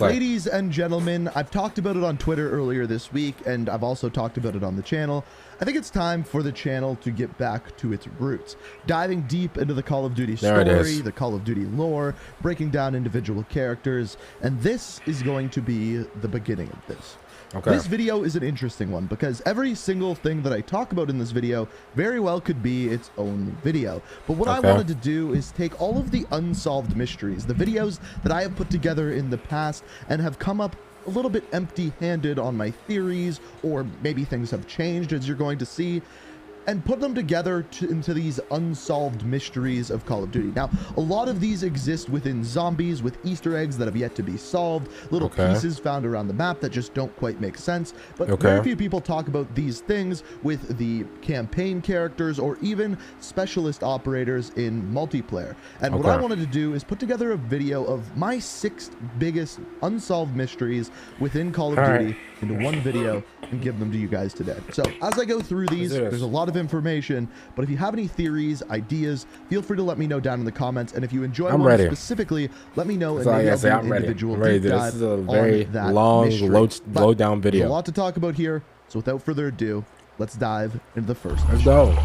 play. Ladies and gentlemen, I've talked about it on Twitter earlier this week, and I've also talked about it on the channel. I think it's time for the channel to get back to its roots, diving deep into the Call of Duty story, the Call of Duty lore, breaking down individual characters, and this is going to be the beginning of this. Okay. This video is an interesting one because every single thing that I talk about in this video very well could be its own video. But what I wanted to do is take all of the unsolved mysteries, the videos that I have put together in the past and have come up a little bit empty-handed on my theories, or maybe things have changed as you're going to see, and put them together into these unsolved mysteries of Call of Duty. Now, a lot of these exist within zombies with Easter eggs that have yet to be solved, little pieces found around the map that just don't quite make sense, but very few people talk about these things with the campaign characters or even specialist operators in multiplayer. And what I wanted to do is put together a video of my 6 biggest unsolved mysteries within Call of Duty into one video and give them to you guys today. So as I go through these, there's a lot of information, but if you have any theories, ideas, feel free to let me know down in the comments. And if you enjoy one specifically, let me know, and maybe I'll do an individual deep dive. This is a very long, low down video. There's a lot to talk about here, so without further ado, let's dive into the first. Let's go.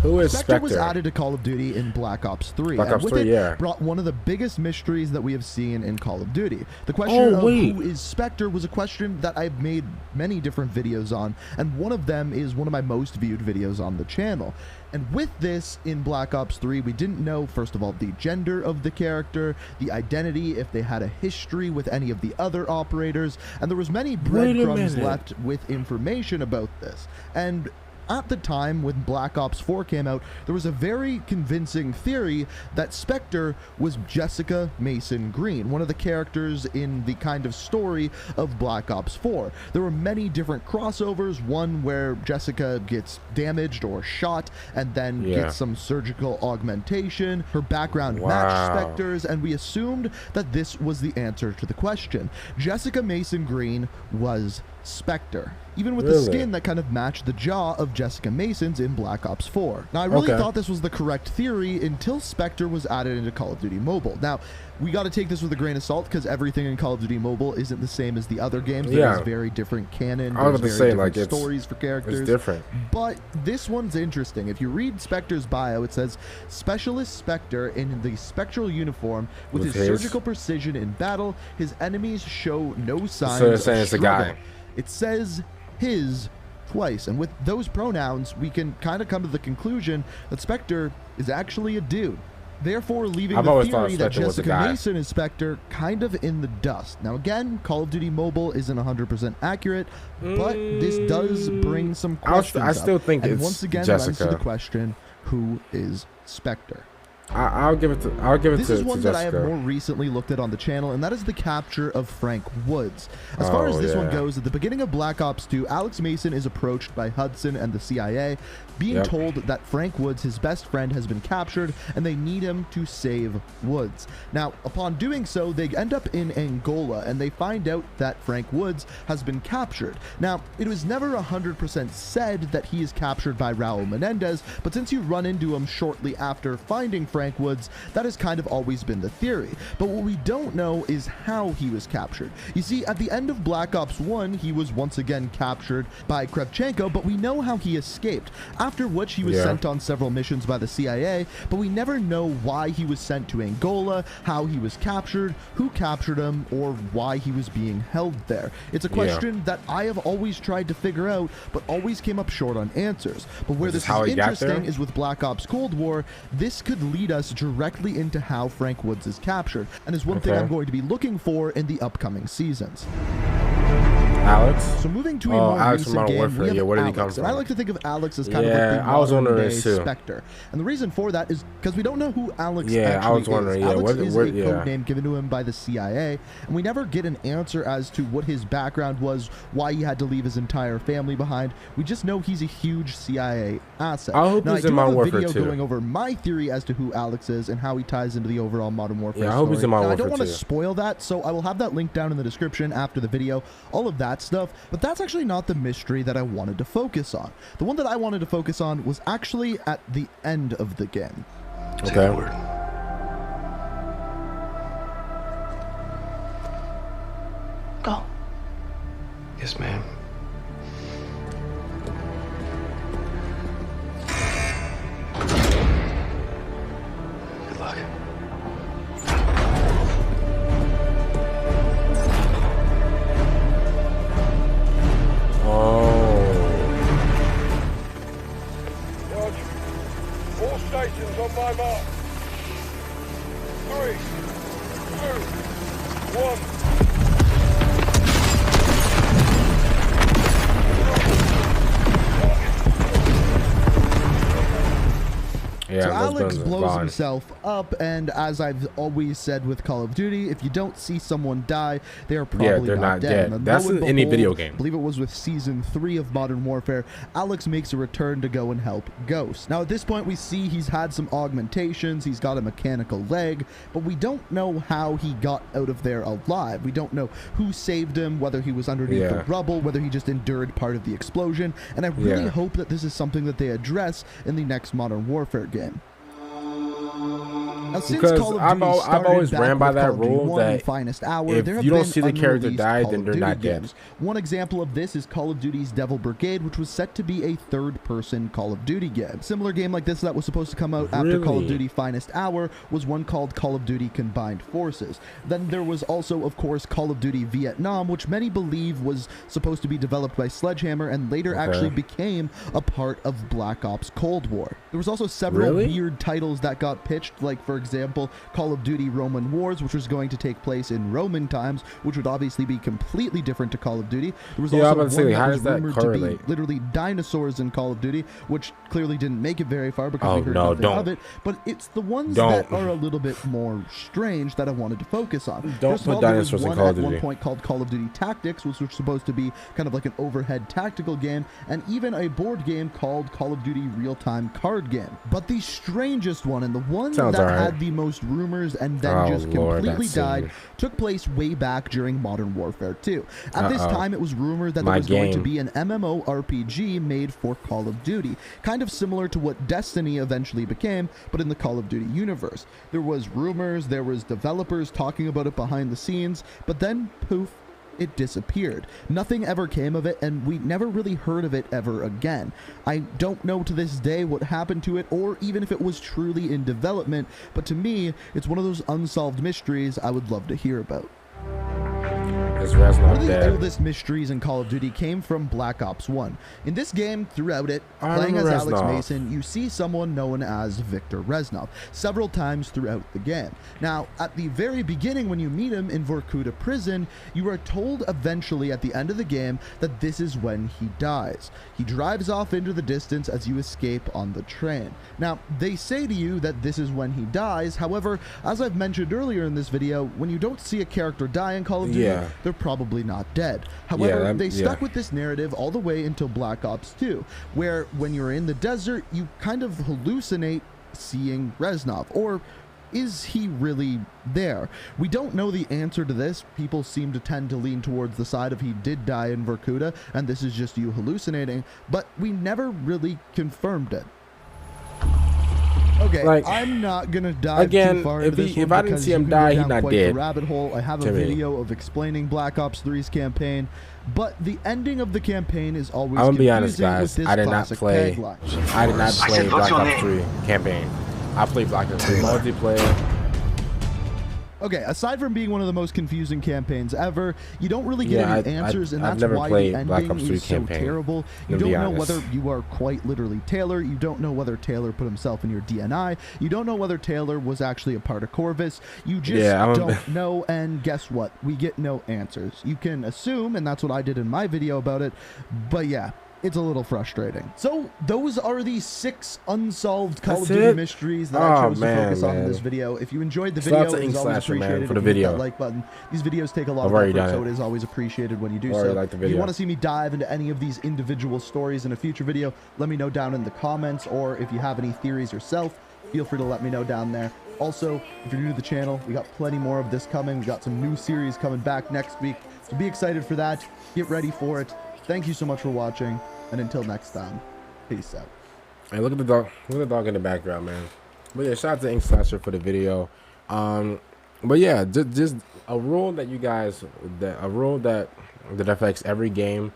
Who is Spectre? Was added to Call of Duty in Black Ops 3. Black Ops 3, brought one of the biggest mysteries that we have seen in Call of Duty. The question of who is Spectre was a question that I've made many different videos on, and one of them is one of my most viewed videos on the channel. And with this, in Black Ops 3, we didn't know, first of all, the gender of the character, the identity, if they had a history with any of the other operators, and there was many breadcrumbs left with information about this. And at the time when Black Ops 4 came out, there was a very convincing theory that Spectre was Jessica Mason Green, one of the characters in the kind of story of Black Ops 4. There were many different crossovers, one where Jessica gets damaged or shot and then gets some surgical augmentation. Her background matched Spectre's, and we assumed that this was the answer to the question. Jessica Mason Green was Spectre, even with the skin that kind of matched the jaw of Jessica Mason's in Black Ops 4. Now, I really thought this was the correct theory until Spectre was added into Call of Duty Mobile. Now, we got to take this with a grain of salt because everything in Call of Duty Mobile isn't the same as the other games. There's very different canon, there's very different stories for characters. It's different. But this one's interesting. If you read Spectre's bio, it says, Specialist Spectre in the spectral uniform with his surgical precision in battle, his enemies show no signs of struggle. It's a guy. It says his twice, and with those pronouns, we can kind of come to the conclusion that Spectre is actually a dude. Therefore, leaving the theory that Jessica Mason is Spectre kind of in the dust. Now, again, Call of Duty Mobile isn't 100% accurate, but this does bring some questions I still think and it's once again, Jessica. That answers the question, who is Spectre? I'll give it to This is one that I have more recently looked at on the channel, and that is the capture of Frank Woods. As far as this one goes, at the beginning of Black Ops 2, Alex Mason is approached by Hudson and the CIA, being told that Frank Woods, his best friend, has been captured, and they need him to save Woods. Now, upon doing so, they end up in Angola, and they find out that Frank Woods has been captured. Now, it was never 100% said that he is captured by Raul Menendez, but since you run into him shortly after finding Frank Woods, that has kind of always been the theory. But what we don't know is how he was captured. You see, at the end of Black Ops 1, he was once again captured by Kravchenko, but we know how he escaped, after which he was sent on several missions by the CIA, but we never know why he was sent to Angola, how he was captured, who captured him, or why he was being held there. It's a question that I have always tried to figure out, but always came up short on answers. But where this is interesting is with Black Ops Cold War, this could lead us directly into how Frank Woods is captured, and is one thing I'm going to be looking for in the upcoming seasons. Alex. So moving to a more recent game, we have Alex, and I like to think of Alex as kind of like the modern-day Spectre. And the reason for that is because we don't know who Alex actually is. Alex is a code name given to him by the CIA, and we never get an answer as to what his background was, why he had to leave his entire family behind. We just know he's a huge CIA asset. I hope he's in Modern Warfare 2. I do have a video going over my theory as to who Alex is and how he ties into the overall Modern Warfare story. I hope he's in Modern Warfare 2. I don't want to spoil that, so I will have that link down in the description after the video, all of that stuff, but that's actually not the mystery that I wanted to focus on. The one that I wanted to focus on was actually at the end of the game. Yes, ma'am. Good luck. All stations on my mark. 3, 2, 1. Yeah, So those Alex guns are blows gone. himself up, and as I've always said with Call of Duty, if you don't see someone die, they are probably they're not dead. And then That's lo and in any behold, video game. I believe it was with Season 3 of Modern Warfare, Alex makes a return to go and help Ghost. Now at this point we see he's had some augmentations, he's got a mechanical leg, but we don't know how he got out of there alive. We don't know who saved him, whether he was underneath the rubble, whether he just endured part of the explosion, and I really hope that this is something that they address in the next Modern Warfare game. Now, since Because Call of I've Duty started always back ran by with that Call of Duty rule 1 and that Finest Hour, if there have you don't been see the character unreleased die, Call then of they're Duty not dead. games. One example of this is Call of Duty's Devil Brigade, which was set to be a third-person Call of Duty game. Similar game like this that was supposed to come out after Call of Duty Finest Hour was one called Call of Duty Combined Forces. Then there was also, of course, Call of Duty Vietnam, which many believe was supposed to be developed by Sledgehammer and later actually became a part of Black Ops Cold War. There was also several weird titles that got pitched, like, for example, Call of Duty Roman Wars, which was going to take place in Roman times, which would obviously be completely different to Call of Duty. There was also one that was rumored to be literally dinosaurs in Call of Duty, which clearly didn't make it very far because we heard nothing of it. But it's the ones that are a little bit more strange that I wanted to focus on. Don't put dinosaurs in Call of Duty. At one point called Call of Duty Tactics, which was supposed to be kind of like an overhead tactical game, and even a board game called Call of Duty Real-Time Card Game. But the strangest one, and the one that had the most rumors and then just completely died, took place way back during Modern Warfare 2. At this time, it was rumored that there was going to be an MMORPG made for Call of Duty, kind of similar to what Destiny eventually became, but in the Call of Duty universe. There was rumors, there was developers talking about it behind the scenes, but then poof, it disappeared. Nothing ever came of it, and we never really heard of it ever again. I don't know to this day what happened to it, or even if it was truly in development, but to me, it's one of those unsolved mysteries I would love to hear about. Is Reznov One of the dead? oldest mysteries in Call of Duty came from Black Ops 1. In this game, throughout it, I playing as remember Alex Reznov. Mason, you see someone known as Victor Reznov several times throughout the game. Now, at the very beginning when you meet him in Vorkuta prison, you are told eventually at the end of the game that this is when he dies. He drives off into the distance as you escape on the train. Now, they say to you that this is when he dies. However, as I've mentioned earlier in this video, when you don't see a character die in Call of Duty, they're probably not dead. However, they stuck with this narrative all the way until Black Ops 2, where when you're in the desert, you kind of hallucinate seeing Reznov, or is he really there? We don't know the answer to this. People seem to tend to lean towards the side of he did die in Vorkuta, and this is just you hallucinating, but we never really confirmed it. Okay, Like, I'm not gonna dive again, too far into this if one I didn't because see you him can die, go he's down not quite the dead rabbit hole. I have a to me. video of explaining Black Ops 3's campaign, but the ending of the campaign is always I'm gonna be confusing honest, guys. with this I did not classic play. tagline. I did not I play said, Black what's your Ops name? 3 campaign. I played Black Ops 3 multiplayer. Okay, aside from being one of the most confusing campaigns ever, you don't really get any answers, and I've that's never why played the Black ending Ops 3 is so campaign, terrible. You to don't be know honest. whether you are quite literally Taylor. You don't know whether Taylor put himself in your DNI. You don't know whether Taylor was actually a part of Corvus. You just don't know, and guess what? We get no answers. You can assume, and that's what I did in my video about it, but yeah. It's a little frustrating. So those are the 6 unsolved Call of Duty mysteries that I chose to focus on in this video. If you enjoyed the video, it is always appreciated for the if you hit video. that like button. These videos take a lot of effort, so it is always appreciated when you do so. Like the If video. you want to see me dive into any of these individual stories in a future video, let me know down in the comments, or if you have any theories yourself, feel free to let me know down there. Also, if you're new to the channel, we got plenty more of this coming. We got some new series coming back next week, so be excited for that. Get ready for it. Thank you so much for watching, and until next time, peace out. Hey, look at the dog. Look at the dog in the background, man. But yeah, shout out to Inkslasher for the video. But yeah, just a rule that you guys, a rule that affects every game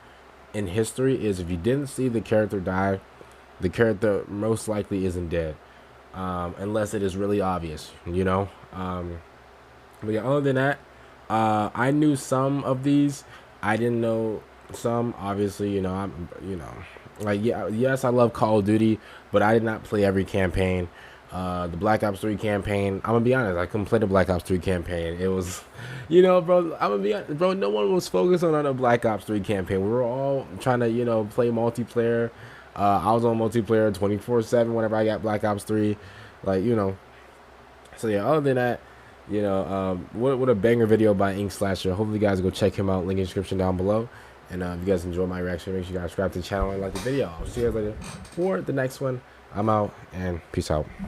in history is if you didn't see the character die, the character most likely isn't dead, unless it is really obvious, you know. But yeah, other than that, I knew some of these. I didn't know some. Obviously, you know, like yeah, yes, I love Call of Duty, but I did not play every campaign. The Black Ops 3 campaign, I'm gonna be honest, I couldn't play the Black Ops 3 campaign. It was, you know, bro, I'm gonna be honest, bro, no one was focused on a Black Ops 3 campaign. We were all trying to, you know, play multiplayer. I was on multiplayer 24/7 whenever I got Black Ops 3, like, you know. So yeah, other than that, you know, what a banger video by Inkslasher. Hopefully you guys go check him out, link in the description down below. And if you guys enjoyed my reaction, make sure you guys subscribe to the channel and like the video. I'll see you guys later for the next one. I'm out, and peace out.